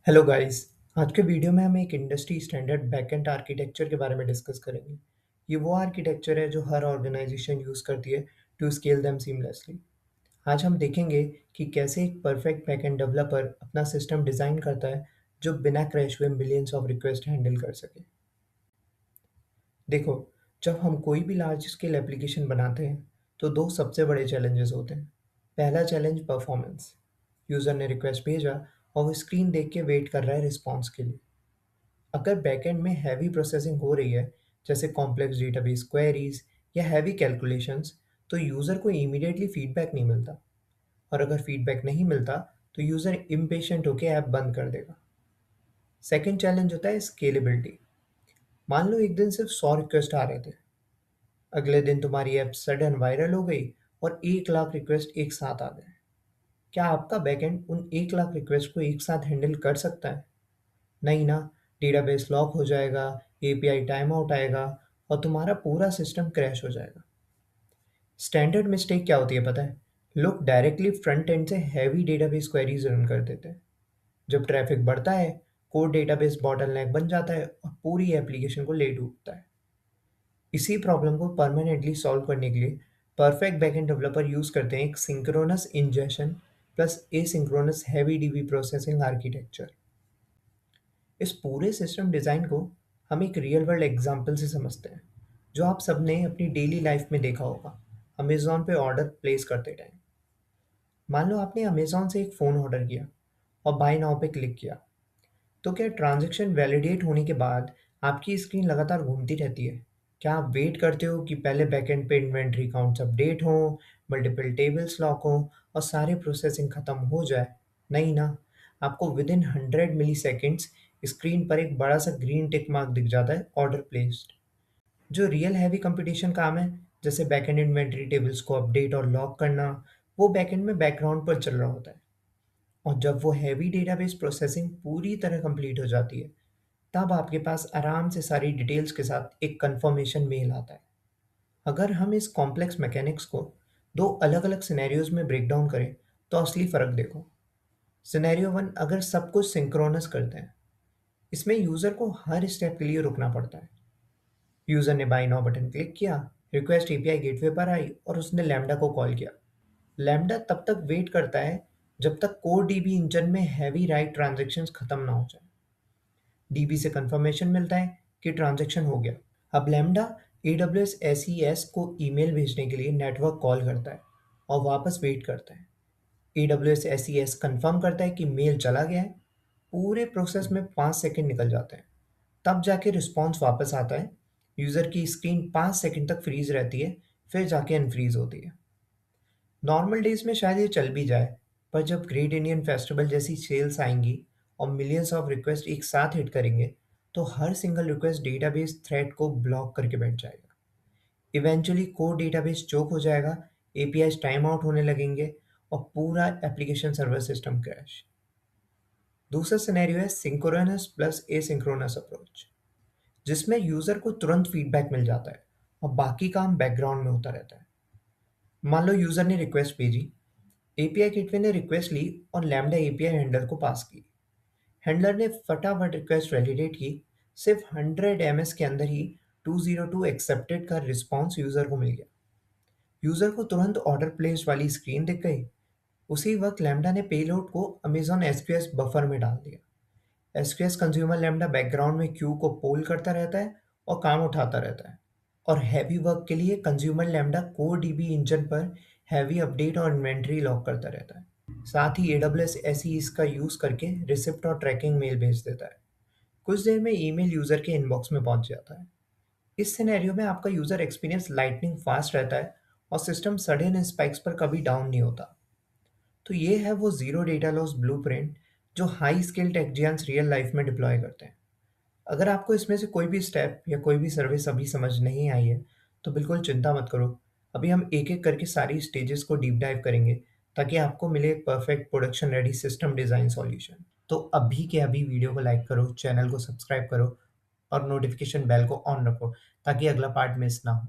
Hello guys. आज के video में हम एक इंडस्ट्री स्टैंडर्ड बैकएंड आर्किटेक्चर के बारे में डिस्कस करेंगे। ये वो आर्किटेक्चर है जो हर ऑर्गेनाइजेशन यूज़ करती है टू स्केल देम सीमलेसली। आज हम देखेंगे कि कैसे एक परफेक्ट बैकएंड डेवलपर अपना सिस्टम डिज़ाइन करता है जो बिना क्रैश हुए मिलियंस ऑफ रिक्वेस्ट हैंडल कर सके। देखो, जब हम कोई भी लार्ज स्केल एप्लीकेशन बनाते हैं तो दो सबसे बड़े चैलेंजेस होते हैं। पहला चैलेंज परफॉर्मेंस। यूज़र ने रिक्वेस्ट भेजा और वो स्क्रीन देख के वेट कर रहा है रिस्पॉन्स के लिए। अगर बैकएंड में हैवी प्रोसेसिंग हो रही है, जैसे कॉम्प्लेक्स डेटाबेस क्वेरीज या हैवी कैलकुलेशंस, तो यूज़र को इमीडिएटली फीडबैक नहीं मिलता। और अगर फीडबैक नहीं मिलता तो यूज़र इम्पेशेंट होकर ऐप बंद कर देगा। सेकेंड चैलेंज होता है स्केलेबिलिटी। मान लो एक दिन सिर्फ 100 रिक्वेस्ट आ रहे थे। अगले दिन तुम्हारी ऐप सडन वायरल हो गई और 1 लाख रिक्वेस्ट एक साथ आ गए। क्या आपका बैकएंड उन 1 लाख रिक्वेस्ट को एक साथ हैंडल कर सकता है? नहीं ना। डेटाबेस लॉक हो जाएगा, एपीआई टाइम आउट आएगा और तुम्हारा पूरा सिस्टम क्रैश हो जाएगा। स्टैंडर्ड मिस्टेक क्या होती है पता है? लोग डायरेक्टली फ्रंट एंड से हैवी डेटाबेस क्वेरीज रन कर देते हैं। जब ट्रैफिक बढ़ता है, कोड डेटाबेस बॉटलनेक बन जाता है और पूरी एप्लीकेशन को ले डूबता है। इसी प्रॉब्लम को परमानेंटली सॉल्व करने के लिए परफेक्ट बैकएंड डेवलपर यूज करते हैं एक synchronous ingestion plus asynchronous heavy dB processing architecture. इस पूरे सिस्टम डिज़ाइन को हम एक रियल वर्ल्ड एग्जांपल से समझते हैं, जो आप सबने अपनी डेली लाइफ में देखा होगा। अमेज़न पे ऑर्डर प्लेस करते टाइम मान लो आपने अमेज़न से एक फ़ोन ऑर्डर किया और बाय नाउ पे क्लिक किया, तो क्या ट्रांज़ैक्शन वैलिडेट होने के बाद आपकी स्क्रीन लगातार घूमती रहती है? क्या आप वेट करते हो कि पहले बैकएंड पे इन्वेंटरी काउंट्स अपडेट हों, मल्टीपल टेबल्स लॉक हों और सारे प्रोसेसिंग खत्म हो जाए? नहीं ना। आपको विदिन 100 मिलीसेकंड्स स्क्रीन पर एक बड़ा सा ग्रीन टिक मार्क दिख जाता है, ऑर्डर प्लेस्ड। जो रियल हैवी कंप्यूटेशन काम है, जैसे बैकएंड इन्वेंटरी टेबल्स को अपडेट और लॉक करना, वो बैकएंड में बैकग्राउंड पर चल रहा होता है। और जब वो हैवी डेटाबेस प्रोसेसिंग पूरी तरह कंप्लीट हो जाती है, तब आपके पास आराम से सारी डिटेल्स के साथ एक कंफर्मेशन मेल आता है। अगर हम इस कॉम्प्लेक्स मैकेनिक्स को दो अलग अलग सिनेरियोज में ब्रेक डाउन करें, तो असली फ़र्क देखो। सिनेरियो वन, अगर सब कुछ सिंक्रोनस करते हैं, इसमें यूज़र को हर स्टेप के लिए रुकना पड़ता है। यूज़र ने बाय नाउ बटन क्लिक किया, रिक्वेस्ट एपीआई गेटवे पर आई और उसने लैम्डा को कॉल किया। लैम्डा तब तक वेट करता है जब तक कोर डीबी इंजन में हैवी राइट ट्रांजैक्शंस खत्म ना हो जाए। डीबी से कंफर्मेशन मिलता है कि ट्रांजैक्शन हो गया। अब लैम्डा AWS SES को ईमेल भेजने के लिए नेटवर्क कॉल करता है और वापस वेट करता है। AWS SES कंफर्म करता है कि मेल चला गया है। पूरे प्रोसेस में 5 सेकंड निकल जाते हैं। तब जाके रिस्पॉन्स वापस आता है। यूज़र की स्क्रीन 5 सेकंड तक फ्रीज रहती है, फिर जाके अनफ्रीज होती है। नॉर्मल डेज में शायद ये चल भी जाए, पर जब ग्रेट इंडियन फेस्टिवल जैसी सेल्स आएंगी और मिलियंस ऑफ रिक्वेस्ट एक साथ हिट करेंगे, तो हर सिंगल रिक्वेस्ट डेटाबेस थ्रेड को ब्लॉक करके बैठ जाएगा। इवेंचुअली कोड डेटाबेस चोक हो जाएगा, एपीआई टाइम आउट होने लगेंगे और पूरा एप्लीकेशन सर्वर सिस्टम क्रैश। दूसरा सिनेरियो है सिंक्रोनस प्लस एसिंक्रोनस अप्रोच, जिसमें यूज़र को तुरंत फीडबैक मिल जाता है और बाकी काम बैकग्राउंड में होता रहता है। मान लो यूज़र ने रिक्वेस्ट भेजी, एपीआई गेटवे ने रिक्वेस्ट ली और लैम्डा एपीआई हैंडलर को पास की। हैंडलर ने फटाफट रिक्वेस्ट वैलिडेट की। सिर्फ 100 ms के अंदर ही 202 एक्सेप्टेड का रिस्पॉन्स यूज़र को मिल गया। यूज़र को तुरंत ऑर्डर प्लेस वाली स्क्रीन दिख गई। उसी वक्त लैम्डा ने पेलोड को अमेजॉन एसक्यूएस बफर में डाल दिया। एसक्यूएस कंज्यूमर लैम्डा बैकग्राउंड में क्यू को पोल करता रहता है और काम उठाता रहता है। और हैवी वर्क के लिए consumer lambda core dB engine पर हैवी अपडेट और इन्वेंट्री लॉक करता रहता है। साथ ही AWS ऐसी इसका यूज़ करके रिसिप्ट और ट्रैकिंग मेल भेज देता है। कुछ देर में ईमेल यूज़र के इनबॉक्स में पहुंच जाता है। इस सिनेरियो में आपका यूज़र एक्सपीरियंस लाइटनिंग फास्ट रहता है और सिस्टम सडन स्पाइक्स पर कभी डाउन नहीं होता। तो ये है वो ज़ीरो डेटा लॉस ब्लूप्रिंट जो हाई स्किल टेक जियांस रियल लाइफ में डिप्लॉय करते हैं। अगर आपको इसमें से कोई भी स्टेप या कोई भी सर्विस अभी समझ नहीं आई है, तो बिल्कुल चिंता मत करो। अभी हम एक-एक करके सारी स्टेजेस को डीप डाइव करेंगे, ताकि आपको मिले एक perfect production ready system design solution. तो अभी के अभी वीडियो को लाइक करो, चैनल को सब्सक्राइब करो और नोटिफिकेशन बेल को ऑन रखो, ताकि अगला पार्ट मिस ना हो।